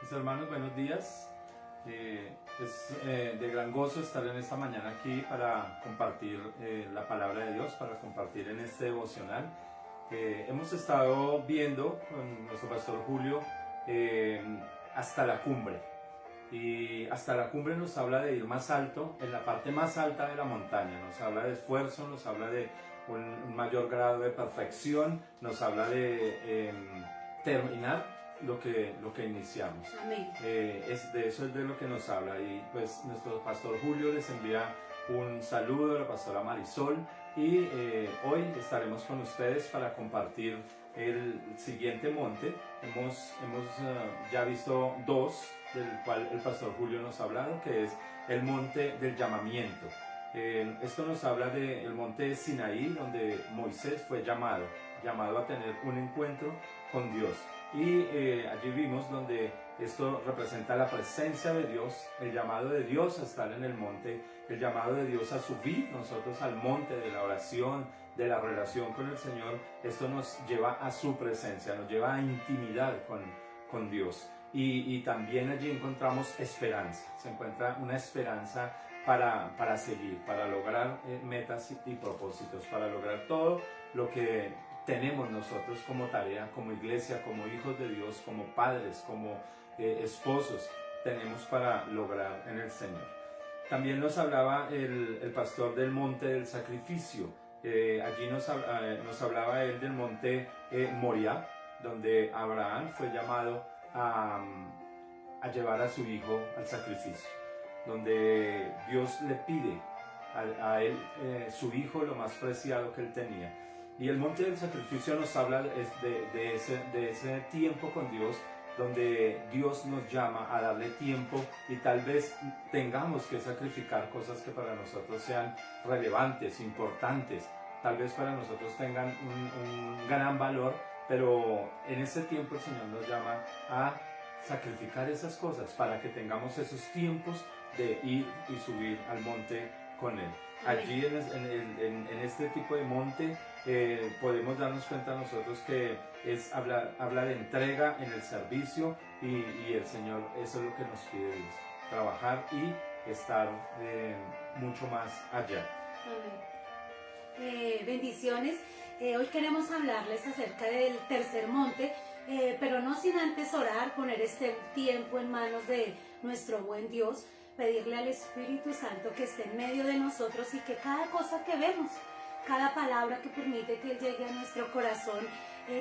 Mis hermanos, buenos días. Es de gran gozo estar en esta mañana aquí para compartir la palabra de Dios, para compartir en este devocional. Hemos estado viendo con nuestro pastor Julio hasta la cumbre. Y hasta la cumbre nos habla de ir más alto, en la parte más alta de la montaña. Nos habla de esfuerzo, nos habla de un mayor grado de perfección, nos habla de terminar lo que iniciamos. Amén. De eso es de lo que nos habla. Y pues nuestro pastor Julio les envía un saludo a la pastora Marisol y hoy estaremos con ustedes para compartir el siguiente monte. Hemos ya visto dos, del cual el pastor Julio nos ha hablado, que es el monte del llamamiento. Esto nos habla del monte de Sinaí, donde Moisés fue llamado a tener un encuentro con Dios. Y allí vimos donde esto representa la presencia de Dios, el llamado de Dios a estar en el monte, el llamado de Dios a subir nosotros al monte de la oración, de la relación con el Señor. Esto nos lleva a su presencia, nos lleva a intimidad con Dios. Y también allí encontramos esperanza, se encuentra una esperanza para seguir, para lograr metas y propósitos, para lograr todo lo que tenemos nosotros como tarea, como iglesia, como hijos de Dios, como padres, como esposos, tenemos para lograr en el Señor. También nos hablaba el pastor del monte del sacrificio. Allí nos hablaba él del monte Moriah, donde Abraham fue llamado a llevar a su hijo al sacrificio, donde Dios le pide a él su hijo, lo más preciado que él tenía. Y el monte del sacrificio nos habla de ese tiempo con Dios, donde Dios nos llama a darle tiempo y tal vez tengamos que sacrificar cosas que para nosotros sean relevantes, importantes, tal vez para nosotros tengan un gran valor, pero en ese tiempo el Señor nos llama a sacrificar esas cosas para que tengamos esos tiempos de ir y subir al monte con Él. Allí en este tipo de monte podemos darnos cuenta nosotros que habla de entrega en el servicio y el Señor, eso es lo que nos pide Dios, trabajar y estar mucho más allá. Amén. Bendiciones. Hoy queremos hablarles acerca del tercer monte, pero no sin antes orar, poner este tiempo en manos de nuestro buen Dios, pedirle al Espíritu Santo que esté en medio de nosotros y que cada cosa que vemos, cada palabra que permite que Él llegue a nuestro corazón,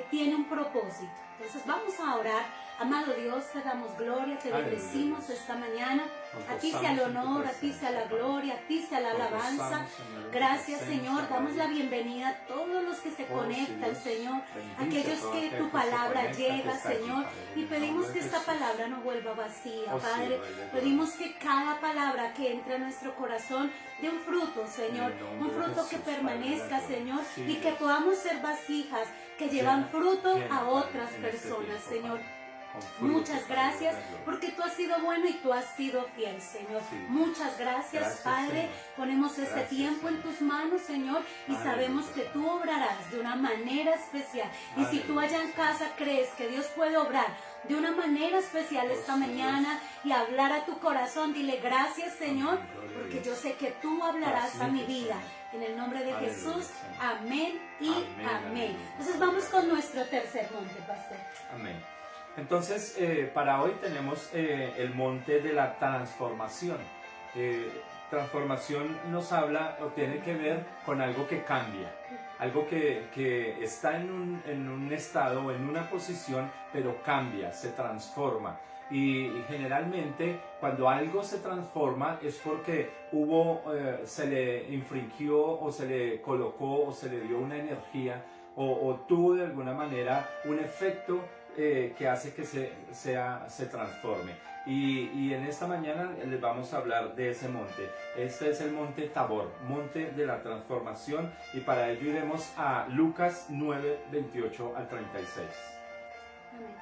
tiene un propósito. Entonces vamos a orar. Amado Dios, te damos gloria, te bendecimos esta mañana. A ti sea el honor, a ti sea la gloria, a ti sea la alabanza. Gracias, Señor. Damos la bienvenida a todos los que se conectan, Señor. Aquellos que tu palabra llega, Señor. Y pedimos que esta palabra no vuelva vacía, Padre. Pedimos que cada palabra que entre a nuestro corazón dé un fruto, Señor. Un fruto que permanezca, Señor. Y que podamos ser vasijas que llevan fruto a otras personas, Señor. Muchas gracias porque tú has sido bueno y tú has sido fiel, Señor. Muchas gracias, Padre. Ponemos este tiempo en tus manos, Señor, y sabemos que tú obrarás de una manera especial. Y si tú allá en casa crees que Dios puede obrar de una manera especial esta mañana y hablar a tu corazón, dile gracias, Señor, porque yo sé que tú hablarás a mi vida. En el nombre de Jesús, amén y amén. Entonces vamos con nuestro tercer monte, pastor. Amén. Entonces, para hoy tenemos el monte de la transformación. Transformación nos habla o tiene que ver con algo que cambia, algo que está en un estado o en una posición, pero cambia, se transforma. Y generalmente cuando algo se transforma es porque se le infringió o se le colocó o se le dio una energía o tuvo de alguna manera un efecto que hace que se transforme. Y en esta mañana les vamos a hablar de ese monte. Este es el monte Tabor, monte de la transformación, y para ello iremos a Lucas 9, 28 al 36. Amén.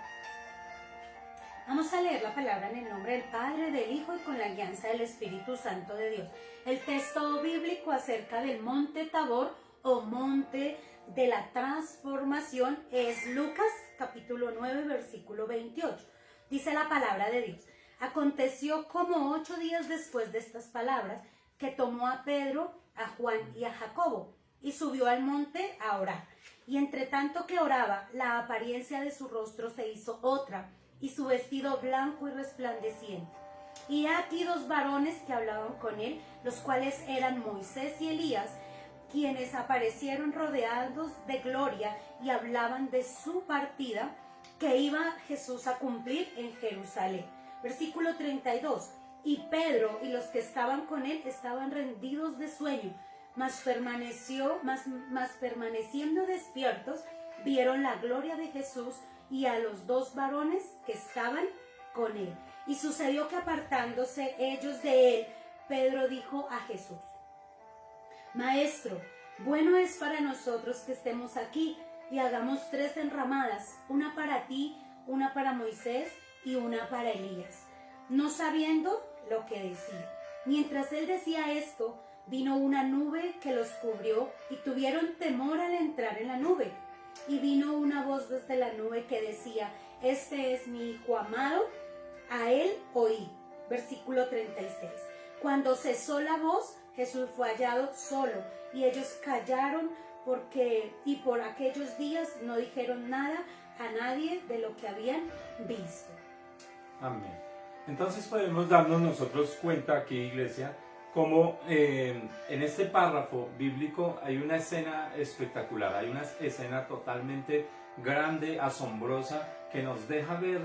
Vamos a leer la palabra en el nombre del Padre, del Hijo y con la guianza del Espíritu Santo de Dios. El texto bíblico acerca del monte Tabor o monte de la transformación es Lucas capítulo 9 versículo 28. Dice la palabra de Dios. Aconteció como 8 días después de estas palabras, que tomó a Pedro, a Juan y a Jacobo, y subió al monte a orar. Y entre tanto que oraba, la apariencia de su rostro se hizo otra, y su vestido blanco y resplandeciente. Y aquí 2 varones que hablaban con él, los cuales eran Moisés y Elías, quienes aparecieron rodeados de gloria y hablaban de su partida que iba Jesús a cumplir en Jerusalén. Versículo 32. Y Pedro y los que estaban con él estaban rendidos de sueño, mas permaneciendo despiertos, vieron la gloria de Jesús y a los 2 varones que estaban con él. Y sucedió que apartándose ellos de él, Pedro dijo a Jesús: Maestro, bueno es para nosotros que estemos aquí y hagamos 3 enramadas, una para ti, una para Moisés y una para Elías. No sabiendo lo que decía. Mientras él decía esto, vino una nube que los cubrió y tuvieron temor al entrar en la nube. Y vino una voz desde la nube que decía: Este es mi Hijo amado, a él oí. Versículo 36. Cuando cesó la voz, Jesús fue hallado solo, y ellos callaron y por aquellos días no dijeron nada a nadie de lo que habían visto. Amén. Entonces podemos darnos nosotros cuenta aquí, iglesia, como en este párrafo bíblico hay una escena espectacular, hay una escena totalmente grande, asombrosa, que nos deja ver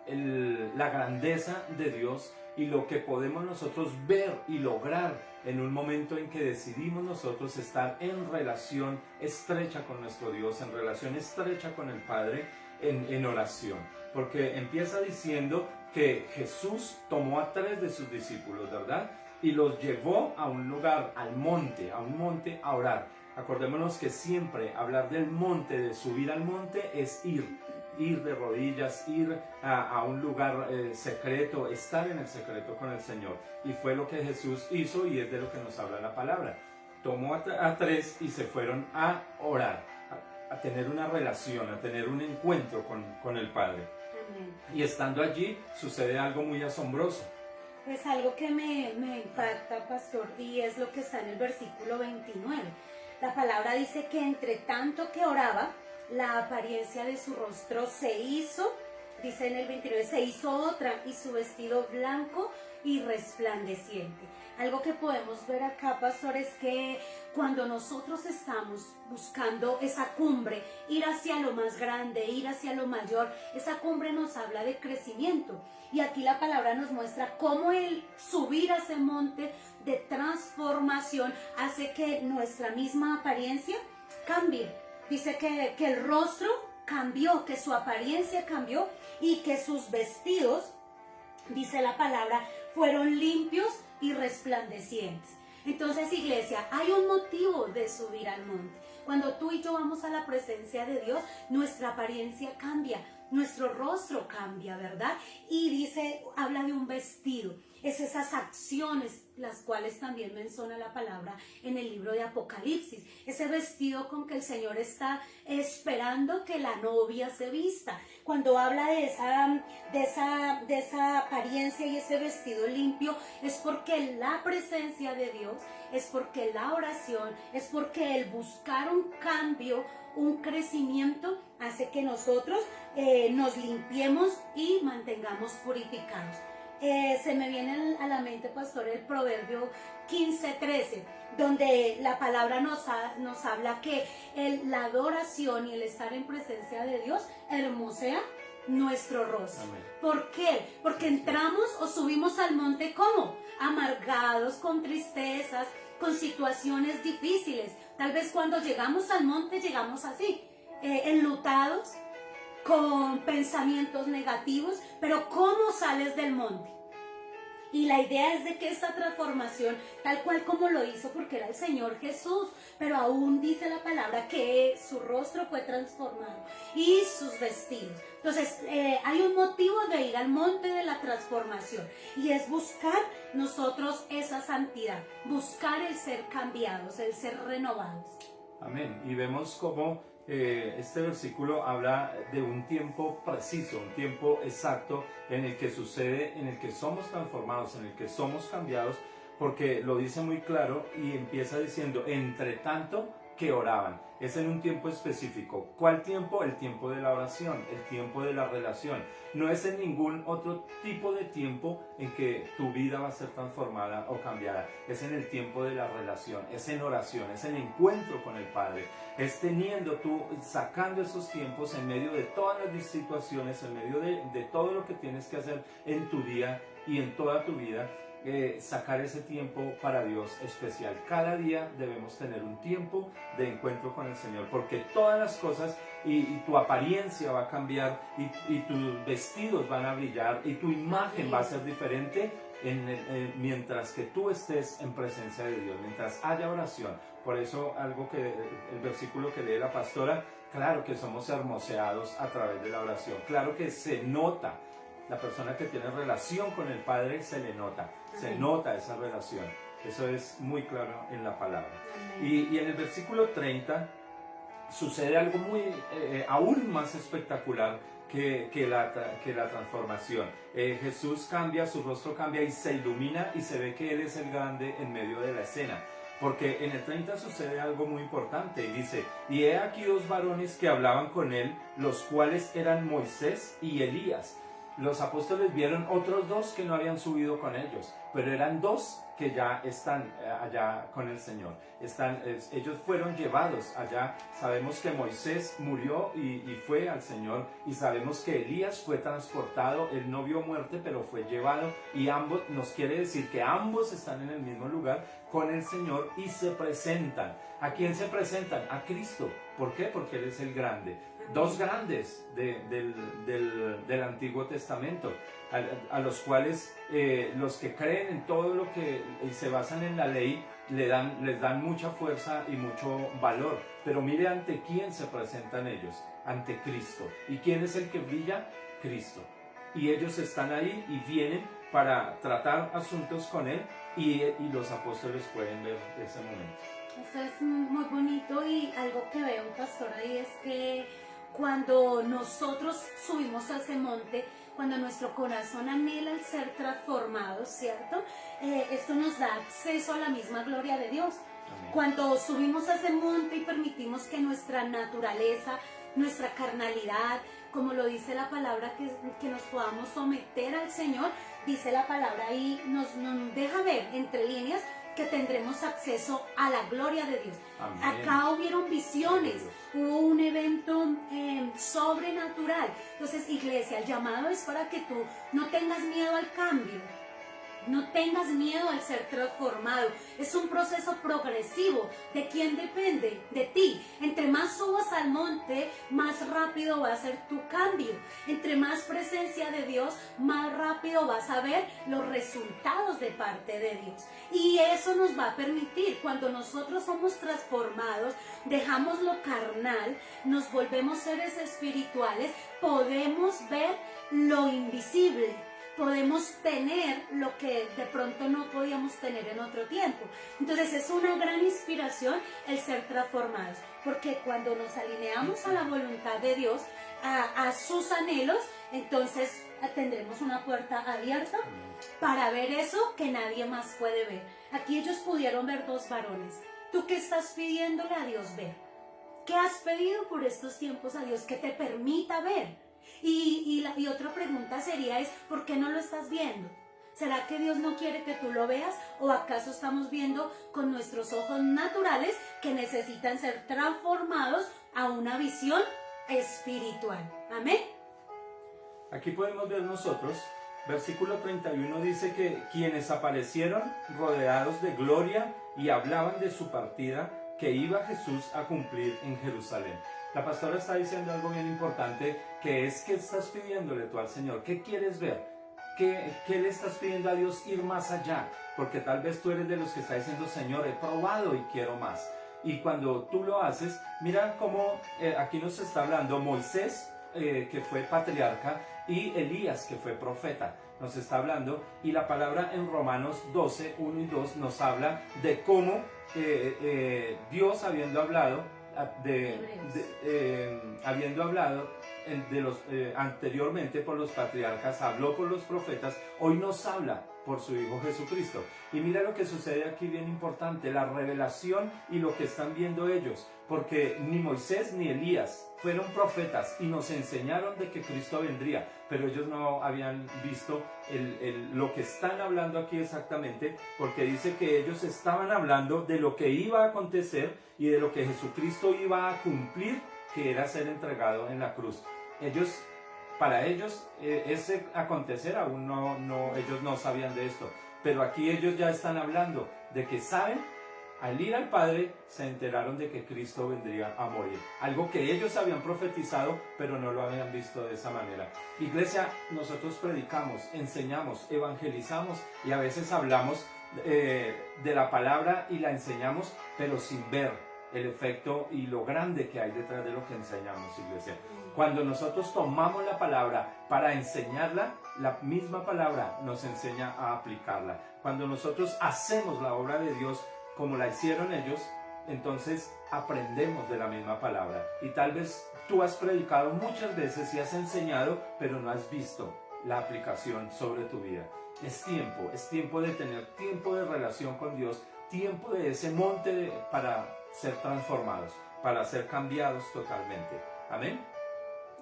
la grandeza de Dios y lo que podemos nosotros ver y lograr en un momento en que decidimos nosotros estar en relación estrecha con nuestro Dios, en relación estrecha con el Padre, en oración. Porque empieza diciendo que Jesús tomó a 3 de sus discípulos, ¿verdad? Y los llevó a un lugar, a un monte a orar. Acordémonos que siempre hablar del monte, de subir al monte, es ir de rodillas, ir a un lugar secreto, estar en el secreto con el Señor. Y fue lo que Jesús hizo y es de lo que nos habla la palabra. Tomó a 3 y se fueron a orar, a tener una relación, a tener un encuentro con el Padre. Amén. Y estando allí sucede algo muy asombroso. Pues algo que me impacta, pastor, y es lo que está en el versículo 29. La palabra dice que entre tanto que oraba, la apariencia de su rostro se hizo, dice en el 29, se hizo otra, y su vestido blanco y resplandeciente. Algo que podemos ver acá, pastor, es que cuando nosotros estamos buscando esa cumbre, ir hacia lo más grande, ir hacia lo mayor, esa cumbre nos habla de crecimiento. Y aquí la palabra nos muestra cómo el subir a ese monte de transformación hace que nuestra misma apariencia cambie. Dice que el rostro cambió, que su apariencia cambió y que sus vestidos, dice la palabra, fueron limpios y resplandecientes. Entonces, iglesia, hay un motivo de subir al monte. Cuando tú y yo vamos a la presencia de Dios, nuestra apariencia cambia, nuestro rostro cambia, ¿verdad? Y dice, habla de un vestido. Es esas acciones las cuales también menciona la palabra en el libro de Apocalipsis. Ese vestido con que el Señor está esperando que la novia se vista. Cuando habla de esa apariencia y ese vestido limpio, es porque la presencia de Dios, es porque la oración, es porque el buscar un cambio, un crecimiento, hace que nosotros nos limpiemos y mantengamos purificados. Se me viene a la mente, pastor, el proverbio 15:13, donde la palabra nos habla que la adoración y el estar en presencia de Dios hermosea nuestro rostro. Amén. ¿Por qué? Porque entramos o subimos al monte ¿cómo? Amargados, con tristezas, con situaciones difíciles. Tal vez cuando llegamos al monte llegamos así, enlutados, con pensamientos negativos, pero ¿cómo sales del monte? Y la idea es de que esta transformación, tal cual como lo hizo, porque era el Señor Jesús, pero aún dice la palabra que su rostro fue transformado y sus vestidos. Entonces, hay un motivo de ir al monte de la transformación y es buscar nosotros esa santidad, buscar el ser cambiados, el ser renovados. Amén. Y vemos cómo este versículo habla de un tiempo preciso, un tiempo exacto en el que sucede, en el que somos transformados, en el que somos cambiados, porque lo dice muy claro y empieza diciendo, entre tanto que oraban. Es en un tiempo específico. ¿Cuál tiempo? El tiempo de la oración, el tiempo de la relación. No es en ningún otro tipo de tiempo en que tu vida va a ser transformada o cambiada. Es en el tiempo de la relación, es en oración, es en encuentro con el Padre. Es teniendo tú, sacando esos tiempos en medio de todas las situaciones, en medio de todo lo que tienes que hacer en tu día y en toda tu vida. Sacar ese tiempo para Dios especial. Cada día debemos tener un tiempo de encuentro con el Señor, porque todas las cosas y tu apariencia va a cambiar y tus vestidos van a brillar y tu imagen va a ser diferente mientras que tú estés en presencia de Dios, mientras haya oración. Por eso el versículo que lee la pastora, claro que somos hermoseados a través de la oración, claro que se nota. La persona que tiene relación con el Padre se le nota, se nota esa relación. Eso es muy claro en la palabra. Y en el versículo 30 sucede algo aún más espectacular que la transformación. Jesús cambia, su rostro cambia y se ilumina y se ve que Él es el grande en medio de la escena. Porque en el 30 sucede algo muy importante y dice, y he aquí dos varones que hablaban con Él, los cuales eran Moisés y Elías. Los apóstoles vieron otros dos que no habían subido con ellos, pero eran dos que ya están allá con el Señor. Ellos fueron llevados allá. Sabemos que Moisés murió y fue al Señor, y sabemos que Elías fue transportado. Él no vio muerte, pero fue llevado, y ambos, nos quiere decir que ambos están en el mismo lugar con el Señor y se presentan. ¿A quién se presentan? A Cristo. ¿Por qué? Porque Él es el grande. Dos grandes del Antiguo Testamento, a los cuales los que creen en todo lo que y se basan en la ley les dan mucha fuerza y mucho valor. Pero mire ante quién se presentan ellos, ante Cristo. ¿Y quién es el que brilla? Cristo. Y ellos están ahí y vienen para tratar asuntos con Él, y los apóstoles pueden ver ese momento. Esto es muy bonito, y algo que veo, pastor, ahí es que cuando nosotros subimos a ese monte, cuando nuestro corazón anhela el ser transformado, ¿cierto? Esto nos da acceso a la misma gloria de Dios. Amén. Cuando subimos a ese monte y permitimos que nuestra naturaleza, nuestra carnalidad, como lo dice la palabra, que nos podamos someter al Señor, dice la palabra ahí, nos deja ver entre líneas que tendremos acceso a la gloria de Dios. Amén. Acá hubieron visiones, hubo un evento sobrenatural. Entonces, iglesia, el llamado es para que tú no tengas miedo al cambio, no tengas miedo al ser transformado. Es un proceso progresivo. ¿De quién depende? De ti. Entre más subas al monte, más rápido va a ser tu cambio. Entre más presencia de Dios, más rápido vas a ver los resultados de parte de Dios. Y eso nos va a permitir, cuando nosotros somos transformados, dejamos lo carnal, nos volvemos seres espirituales, podemos ver lo invisible. Podemos tener lo que de pronto no podíamos tener en otro tiempo. Entonces es una gran inspiración el ser transformados, porque cuando nos alineamos a la voluntad de Dios, a sus anhelos, entonces tendremos una puerta abierta para ver eso que nadie más puede ver. Aquí ellos pudieron ver dos varones. ¿Tú qué estás pidiéndole a Dios ver? ¿Qué has pedido por estos tiempos a Dios que te permita ver? Y otra pregunta sería ¿por qué no lo estás viendo? ¿Será que Dios no quiere que tú lo veas? ¿O acaso estamos viendo con nuestros ojos naturales que necesitan ser transformados a una visión espiritual? Amén. Aquí podemos ver nosotros, versículo 31 dice que quienes aparecieron rodeados de gloria y hablaban de su partida que iba Jesús a cumplir en Jerusalén. La pastora está diciendo algo bien importante, que es que estás pidiéndole tú al Señor. ¿Qué quieres ver? ¿Qué le estás pidiendo a Dios ir más allá? Porque tal vez tú eres de los que está diciendo, Señor, he probado y quiero más. Y cuando tú lo haces, mira cómo aquí nos está hablando Moisés, que fue patriarca, y Elías, que fue profeta. Nos está hablando, y la palabra en Romanos 12, 1 y 2 nos habla de cómo Dios, habiendo hablado habiendo hablado anteriormente por los patriarcas, habló por los profetas, hoy nos habla por su Hijo Jesucristo. Y mira lo que sucede aquí bien importante, la revelación y lo que están viendo ellos, porque ni Moisés ni Elías fueron profetas y nos enseñaron de que Cristo vendría, pero ellos no habían visto lo que están hablando aquí exactamente, porque dice que ellos estaban hablando de lo que iba a acontecer y de lo que Jesucristo iba a cumplir, que era ser entregado en la cruz. Para ellos ese acontecer aún ellos no sabían de esto, pero aquí ellos ya están hablando de que saben, al ir al Padre se enteraron de que Cristo vendría a morir, algo que ellos habían profetizado pero no lo habían visto de esa manera. Iglesia, nosotros predicamos, enseñamos, evangelizamos y a veces hablamos de la palabra y la enseñamos, pero sin ver el efecto y lo grande que hay detrás de lo que enseñamos, iglesia. Cuando nosotros tomamos la palabra para enseñarla, la misma palabra nos enseña a aplicarla. Cuando nosotros hacemos la obra de Dios como la hicieron ellos, entonces aprendemos de la misma palabra. Y tal vez tú has predicado muchas veces y has enseñado, pero no has visto la aplicación sobre tu vida. Es tiempo de tener tiempo de relación con Dios, tiempo de ese monte para ser transformados, para ser cambiados totalmente. Amén.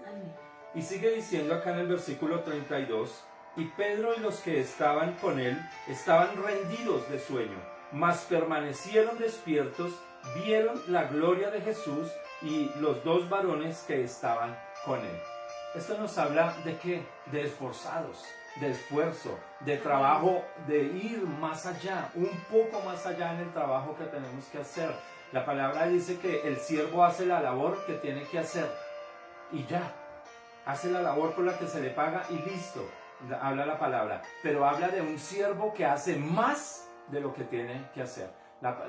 Amén. Y sigue diciendo acá en el versículo 32, y Pedro y los que estaban con él estaban rendidos de sueño, mas permanecieron despiertos, vieron la gloria de Jesús y los dos varones que estaban con él. Esto nos habla de qué? De esforzados, de esfuerzo, de trabajo, de ir más allá, un poco más allá en el trabajo que tenemos que hacer. La palabra dice que el siervo hace la labor que tiene que hacer y ya, hace la labor por la que se le paga y listo, habla la palabra, pero habla de un siervo que hace más de lo que tiene que hacer,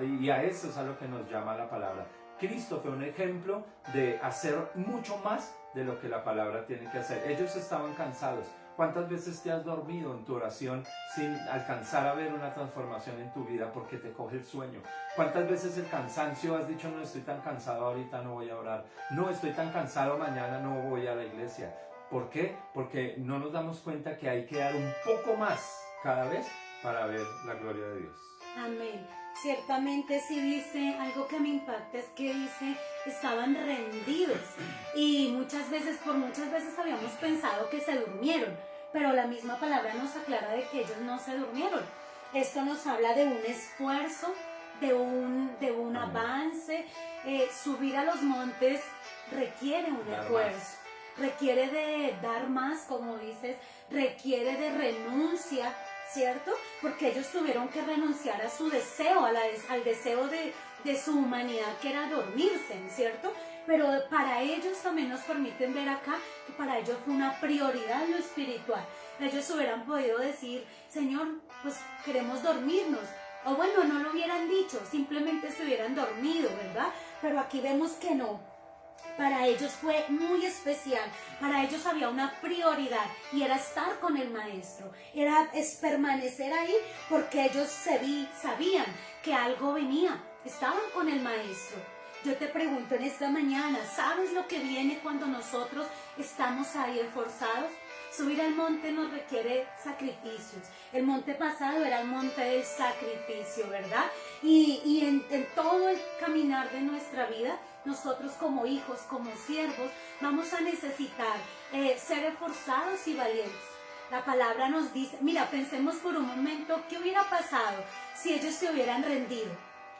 y a eso es a lo que nos llama la palabra. Cristo fue un ejemplo de hacer mucho más de lo que la palabra tiene que hacer. Ellos estaban cansados. ¿Cuántas veces te has dormido en tu oración sin alcanzar a ver una transformación en tu vida porque te coge el sueño? ¿Cuántas veces el cansancio has dicho, no estoy tan cansado ahorita, no voy a orar? No estoy tan cansado, mañana no voy a la iglesia. ¿Por qué? Porque no nos damos cuenta que hay que dar un poco más cada vez para ver la gloria de Dios. Amén. Ciertamente sí dice, algo que me impacta es que dice, estaban rendidos, y por muchas veces habíamos pensado que se durmieron, pero la misma palabra nos aclara de que ellos no se durmieron. Esto nos habla de un esfuerzo, de un avance. Subir a los montes requiere un esfuerzo, requiere de dar más, como dices, requiere de renuncia, ¿cierto? Porque ellos tuvieron que renunciar a su deseo, al deseo de su humanidad, que era dormirse, ¿cierto? Pero para ellos también nos permiten ver acá que para ellos fue una prioridad lo espiritual. Ellos hubieran podido decir, Señor, pues queremos dormirnos. O bueno, no lo hubieran dicho, simplemente se hubieran dormido, ¿verdad? Pero aquí vemos que no. Para ellos fue muy especial, para ellos había una prioridad y era estar con el maestro, es permanecer ahí porque ellos sabían que algo venía, estaban con el maestro. Yo te pregunto en esta mañana, ¿sabes lo que viene cuando nosotros estamos ahí esforzados? Subir al monte nos requiere sacrificios. El monte pasado era el monte del sacrificio, ¿verdad? Y en todo el caminar de nuestra vida, nosotros como hijos, como siervos, vamos a necesitar ser esforzados y valientes. La palabra nos dice, mira, pensemos por un momento, ¿qué hubiera pasado si ellos se hubieran rendido?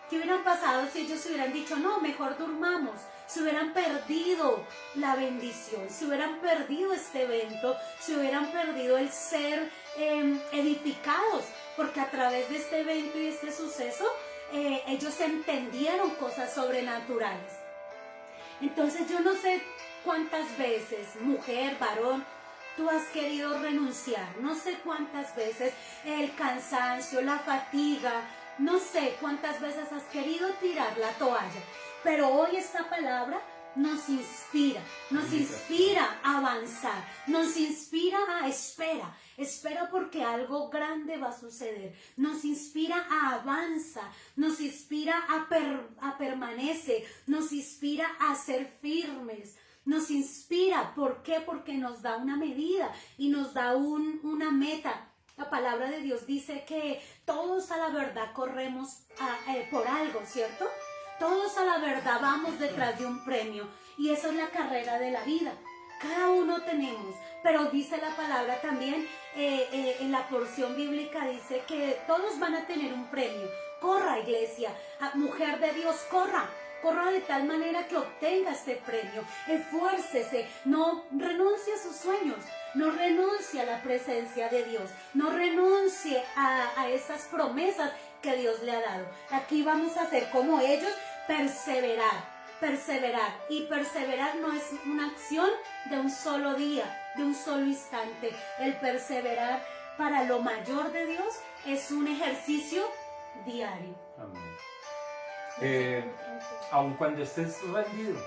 ¿Qué hubieran pasado si ellos se hubieran dicho, no, mejor durmamos? Se hubieran perdido la bendición, se hubieran perdido este evento, se hubieran perdido el ser edificados, porque a través de este evento y este suceso, ellos entendieron cosas sobrenaturales. Entonces yo no sé cuántas veces, mujer, varón, tú has querido renunciar, no sé cuántas veces el cansancio, la fatiga, no sé cuántas veces has querido tirar la toalla, pero hoy esta palabra nos inspira a avanzar, nos inspira a espera porque algo grande va a suceder, nos inspira a avanzar, nos inspira a permanecer, nos inspira a ser firmes, nos inspira, ¿por qué? Porque nos da una medida y nos da una meta. La palabra de Dios dice que todos a la verdad corremos por algo, ¿cierto? Todos a la verdad vamos detrás de un premio y esa es la carrera de la vida. Cada uno tenemos, pero dice la palabra también, en la porción bíblica dice que todos van a tener un premio. Corra, iglesia, mujer de Dios, corra de tal manera que obtenga este premio. Esfuércese, no renuncie a sus sueños, no renuncie a la presencia de Dios, no renuncie a esas promesas que Dios le ha dado. Aquí vamos a hacer como ellos, perseverar. Y perseverar no es una acción de un solo día, de un solo instante. El perseverar para lo mayor de Dios es un ejercicio diario. Amén. Aun cuando estés rendido,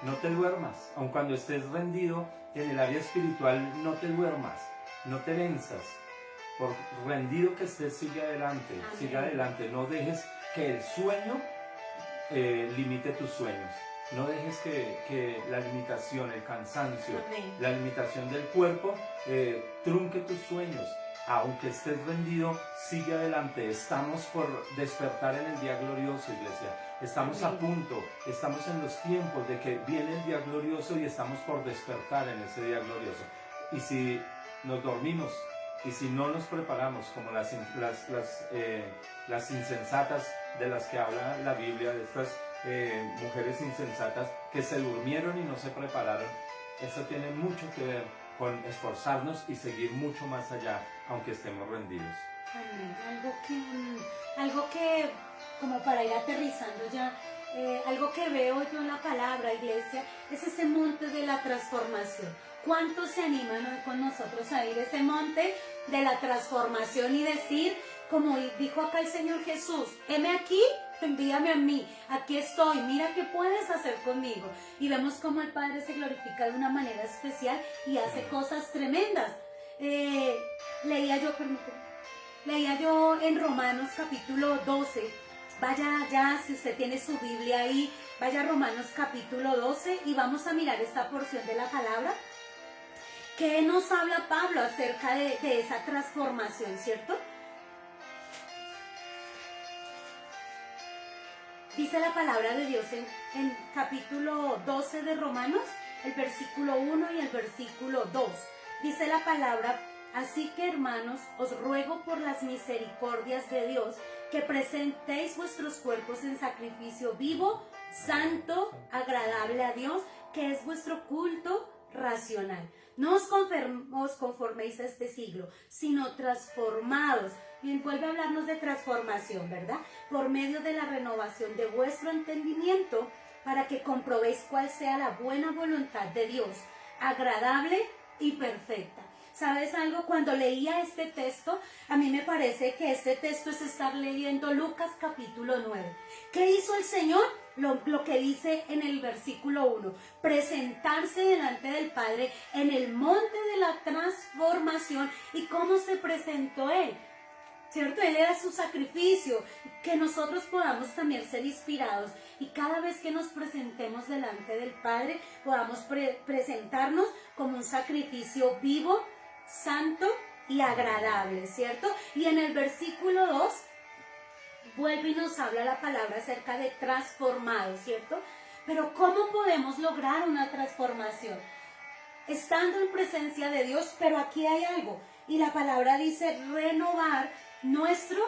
no te duermas. Aun cuando estés rendido en el área espiritual, no te duermas, no te venzas. Por rendido que estés, sigue adelante. Amén. Sigue adelante. No dejes que el sueño limite tus sueños. No dejes que la limitación, el cansancio, amén, la limitación del cuerpo trunque tus sueños. Aunque estés rendido, sigue adelante. Estamos por despertar en el día glorioso, iglesia. Estamos amén, a punto, estamos en los tiempos de que viene el día glorioso y estamos por despertar en ese día glorioso. Y si nos dormimos y si no nos preparamos como las insensatas de las que habla la Biblia, de estas mujeres insensatas que se durmieron y no se prepararon, eso tiene mucho que ver con esforzarnos y seguir mucho más allá, aunque estemos rendidos. Amén. Algo que como para ir aterrizando ya, algo que veo yo en la palabra, iglesia, es ese monte de la transformación. ¿Cuántos se animan hoy con nosotros a ir a ese monte de la transformación y decir, como dijo acá el Señor Jesús, heme aquí, envíame a mí, aquí estoy, mira qué puedes hacer conmigo? Y vemos cómo el Padre se glorifica de una manera especial y hace cosas tremendas. Leía yo en Romanos capítulo 12, vaya ya, si usted tiene su Biblia ahí, vaya a Romanos capítulo 12 y vamos a mirar esta porción de la palabra. ¿Qué nos habla Pablo acerca de esa transformación, cierto? Dice la palabra de Dios en capítulo 12 de Romanos, el versículo 1 y el versículo 2. Dice la palabra, así que hermanos, os ruego por las misericordias de Dios que presentéis vuestros cuerpos en sacrificio vivo, santo, agradable a Dios, que es vuestro culto racional. No os conforméis a este siglo, sino transformados. Bien, vuelve a hablarnos de transformación, ¿verdad? Por medio de la renovación de vuestro entendimiento, para que comprobéis cuál sea la buena voluntad de Dios, agradable y perfecta. ¿Sabes algo? Cuando leía este texto, a mí me parece que este texto es estar leyendo Lucas capítulo 9. ¿Qué hizo el Señor? Lo que dice en el versículo 1, presentarse delante del Padre en el monte de la transformación. ¿Y cómo se presentó Él? ¿Cierto? Él era su sacrificio, que nosotros podamos también ser inspirados y cada vez que nos presentemos delante del Padre podamos presentarnos como un sacrificio vivo, santo y agradable, ¿cierto? Y en el versículo 2 vuelve y nos habla la palabra acerca de transformado, ¿cierto? Pero ¿cómo podemos lograr una transformación? Estando en presencia de Dios, pero aquí hay algo. Y la palabra dice renovar nuestro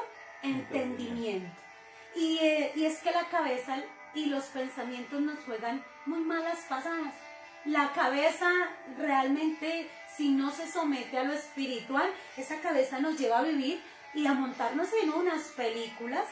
entendimiento. Y es que la cabeza y los pensamientos nos juegan muy malas pasadas. La cabeza realmente, si no se somete a lo espiritual, esa cabeza nos lleva a vivir y a montarnos en unas películas.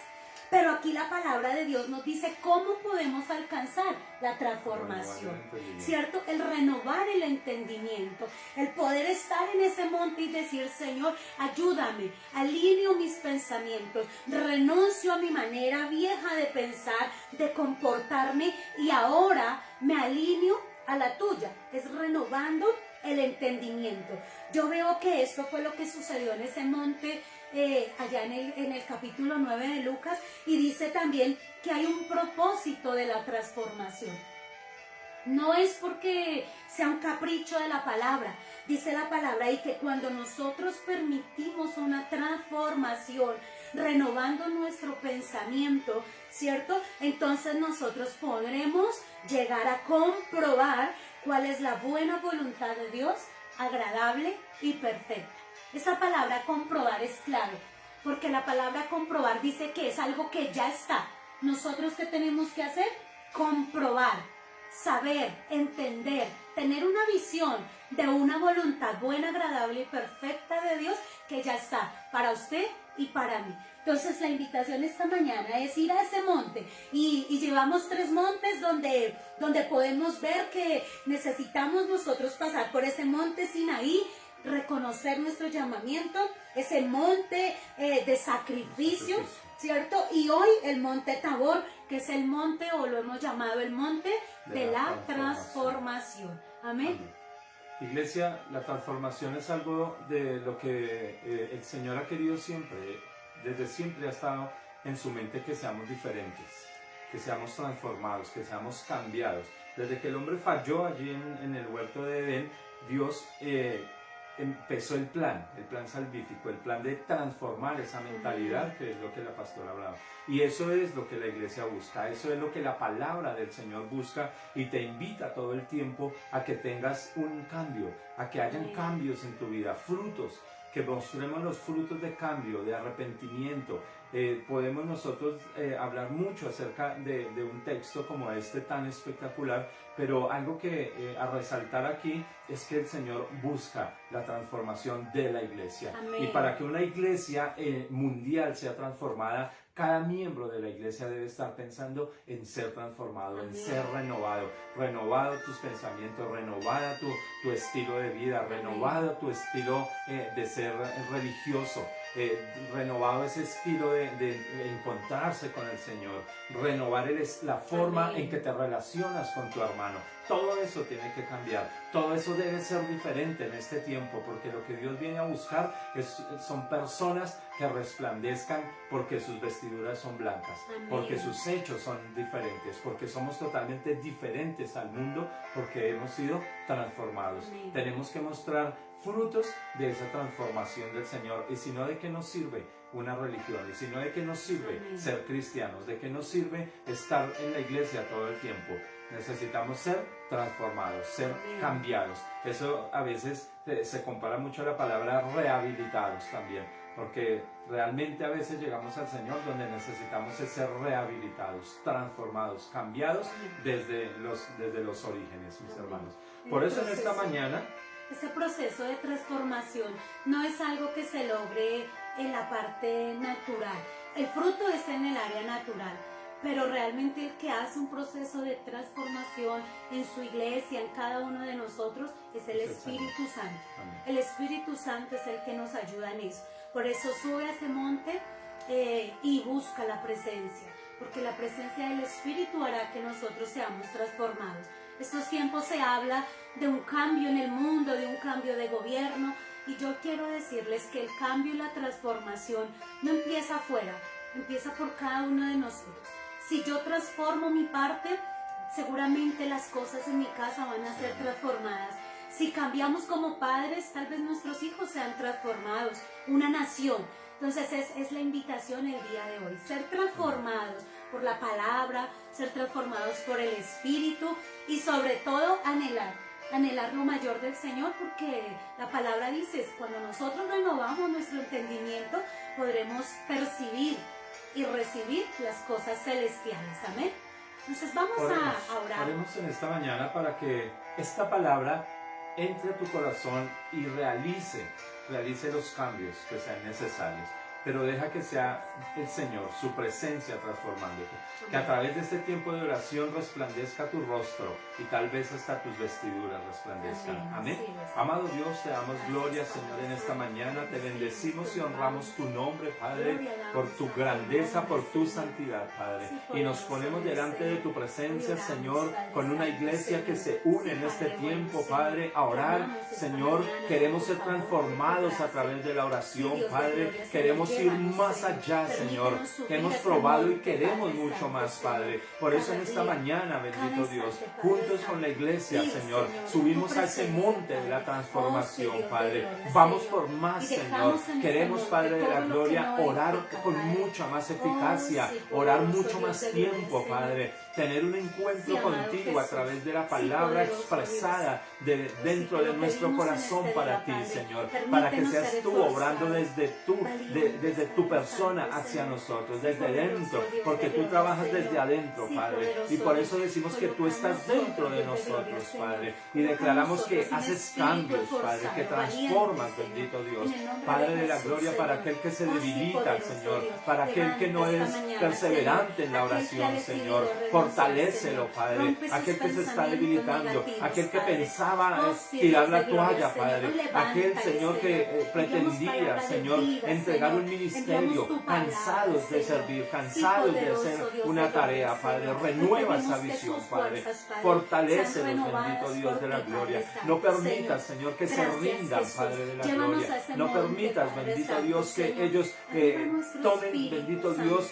Pero aquí la palabra de Dios nos dice cómo podemos alcanzar la transformación, ¿cierto? El renovar el entendimiento, el poder estar en ese monte y decir, Señor, ayúdame, alineo mis pensamientos, renuncio a mi manera vieja de pensar, de comportarme y ahora me alineo a la tuya, es renovando el entendimiento. Yo veo que esto fue lo que sucedió en ese monte, allá en el capítulo 9 de Lucas, y dice también que hay un propósito de la transformación. No es porque sea un capricho de la palabra, dice la palabra, y que cuando nosotros permitimos una transformación, renovando nuestro pensamiento, ¿cierto? Entonces nosotros podremos llegar a comprobar cuál es la buena voluntad de Dios, agradable y perfecta. Esa palabra comprobar es clave, porque la palabra comprobar dice que es algo que ya está. ¿Nosotros qué tenemos que hacer? Comprobar, saber, entender, tener una visión de una voluntad buena, agradable y perfecta de Dios que ya está para usted y para mí. Entonces la invitación esta mañana es ir a ese monte y llevamos 3 montes donde podemos ver que necesitamos nosotros pasar por ese monte Sinaí, reconocer nuestro llamamiento, ese monte de sacrificio, ¿cierto? Y hoy el monte Tabor, que es el monte, o lo hemos llamado el monte de la transformación. Amén. Iglesia, la transformación es algo de lo que el Señor ha querido siempre, desde siempre ha estado en su mente, que seamos diferentes, que seamos transformados, que seamos cambiados. Desde que el hombre falló allí en el huerto de Edén, Dios empezó el plan salvífico, el plan de transformar esa mentalidad, que es lo que la pastora hablaba. Y eso es lo que la iglesia busca, eso es lo que la palabra del Señor busca, y te invita todo el tiempo a que tengas un cambio, a que hayan cambios en tu vida, frutos, que mostremos los frutos de cambio, de arrepentimiento. Podemos nosotros hablar mucho acerca de un texto como este tan espectacular, pero algo que a resaltar aquí es que el Señor busca la transformación de la iglesia. Amén. Y para que una iglesia mundial sea transformada, cada miembro de la iglesia debe estar pensando en ser transformado, en ser renovado tus pensamientos, renovada tu estilo de vida, renovado tu estilo de ser religioso, renovado ese estilo de encontrarse con el Señor, renovar la forma en que te relacionas con tu hermano. Todo eso tiene que cambiar, todo eso debe ser diferente en este tiempo, porque lo que Dios viene a buscar son personas que resplandezcan, porque sus vestiduras son blancas, porque sus hechos son diferentes, porque somos totalmente diferentes al mundo, porque hemos sido transformados. Tenemos que mostrar frutos de esa transformación del Señor. Y si no, ¿de qué nos sirve una religión? Y si no, ¿de qué nos sirve ser cristianos? ¿De qué nos sirve estar en la iglesia todo el tiempo? Necesitamos ser transformados, ser cambiados. Eso a veces se compara mucho a la palabra rehabilitados también, porque realmente a veces llegamos al Señor donde necesitamos ser rehabilitados, transformados, cambiados desde los orígenes, mis hermanos. Por eso en esta mañana, ese proceso de transformación no es algo que se logre en la parte natural. El fruto es en el área natural, pero realmente el que hace un proceso de transformación en su iglesia, en cada uno de nosotros, es el Espíritu Santo. El Espíritu Santo es el que nos ayuda en eso. Por eso sube a ese monte y busca la presencia, porque la presencia del Espíritu hará que nosotros seamos transformados. Estos tiempos se habla de un cambio en el mundo, de un cambio de gobierno, y yo quiero decirles que el cambio y la transformación no empieza afuera, empieza por cada uno de nosotros. Si yo transformo mi parte, seguramente las cosas en mi casa van a ser transformadas. Si cambiamos como padres, tal vez nuestros hijos sean transformados, una nación. Entonces es la invitación el día de hoy, ser transformados por la palabra, ser transformados por el Espíritu y sobre todo anhelar lo mayor del Señor, porque la palabra dice, cuando nosotros renovamos nuestro entendimiento, podremos percibir y recibir las cosas celestiales. Amén. Entonces vamos a orar. Oremos en esta mañana para que esta palabra entre a tu corazón y realice los cambios que sean necesarios. pero deja que sea el Señor, su presencia transformándote. Que a través de este tiempo de oración resplandezca tu rostro y tal vez hasta tus vestiduras resplandezcan. Amén. Amado Dios, te damos gloria, Señor, en esta mañana. Te bendecimos y honramos tu nombre, Padre, por tu grandeza, por tu santidad, Padre. Y nos ponemos delante de tu presencia, Señor, con una iglesia que se une en este tiempo, Padre, a orar. Señor, queremos ser transformados a través de la oración, Padre. Queremos ir más allá, Señor, que hemos probado y queremos mucho más, Padre. Por eso en esta mañana, bendito Dios, juntos con la iglesia, Señor, subimos a ese monte de la transformación, Padre. Vamos por más, Señor. Queremos, Padre de la gloria, orar con mucha más eficacia, orar mucho más tiempo, Padre. Tener un encuentro contigo a través de la palabra expresada dentro de nuestro corazón para ti, Señor. Para que seas tú obrando desde tu persona hacia nosotros, desde dentro, porque tú trabajas desde adentro, Padre. Y por eso decimos que tú estás dentro de nosotros, Padre. Y declaramos que haces cambios, Padre, que transformas, bendito Dios. Padre de la gloria, para aquel que se debilita, Señor, para aquel que no es perseverante en la oración, Señor. Fortalécelo, Padre. Aquel que se está debilitando, aquel que pensaba tirar la toalla, Padre. Aquel, Señor, que pretendía, Señor, entregar un ministerio, cansados de servir, cansados de hacer una tarea, Padre. Renueva esa visión, Padre. Fortalécelos, bendito Dios de la gloria. No permitas, Señor, que se rindan, Padre de la gloria. No permitas, bendito Dios, que ellos tomen, bendito Dios,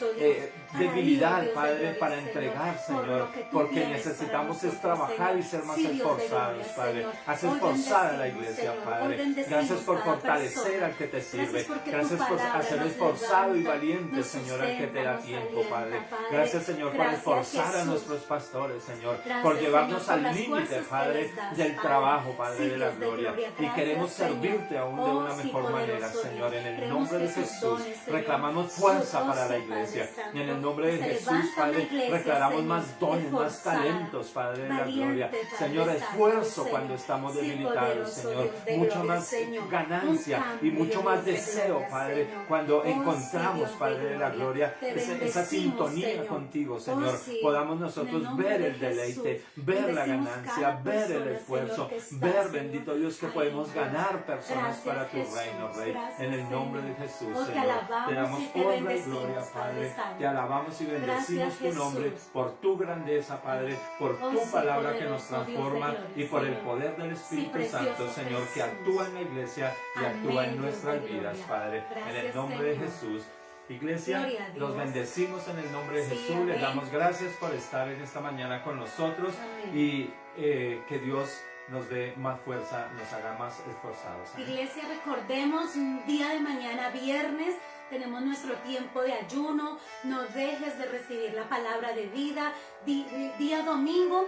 debilidad, Padre, para entregar, Señor, porque necesitamos es trabajar y ser más esforzados, Padre. Haz esforzada la iglesia, Padre. Gracias por fortalecer al que te sirve. Gracias por hacer esforzado y valiente, Señor, al que te da tiempo, Padre. Gracias, Señor, por esforzar a nuestros pastores, Señor, por llevarnos al límite, Padre, del trabajo, Padre de la gloria. Y queremos servirte aún de una mejor manera, Señor, en el nombre de Jesús. Reclamamos fuerza para la iglesia. Y en el nombre de Jesús, Padre, reclamamos más dones, más talentos, Padre de la gloria. Señor, esfuerzo cuando estamos debilitados, Señor. Mucha más ganancia y mucho más deseo, Padre, cuando encontramos, Padre de la gloria, esa sintonía contigo, Señor. Podamos nosotros ver el deleite, ver la ganancia, ver el esfuerzo, ver, bendito Dios, que podemos ganar personas para tu reino, Rey. En el nombre de Jesús, Señor. Te damos honra y gloria, Padre. Te alabamos y bendecimos tu nombre por tu grandeza, Padre, por tu palabra que nos transforma y por el poder del Espíritu Santo, Señor, que actúa en la iglesia y actúa en nuestras vidas, Padre. En el nombre de Jesús. Iglesia, los bendecimos en el nombre de Jesús. Les damos gracias por estar en esta mañana con nosotros y que Dios nos dé más fuerza, nos haga más esforzados. Iglesia, recordemos, un día de mañana, viernes, tenemos nuestro tiempo de ayuno. No dejes de recibir la palabra de vida. Día domingo,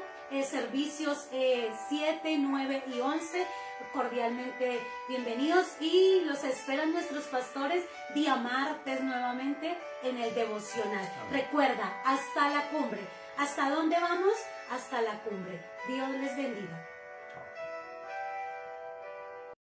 servicios 7, 9 y 11. Cordialmente bienvenidos y los esperan nuestros pastores día martes nuevamente en el devocional. Amén. Recuerda, hasta la cumbre. ¿Hasta dónde vamos? Hasta la cumbre. Dios les bendiga.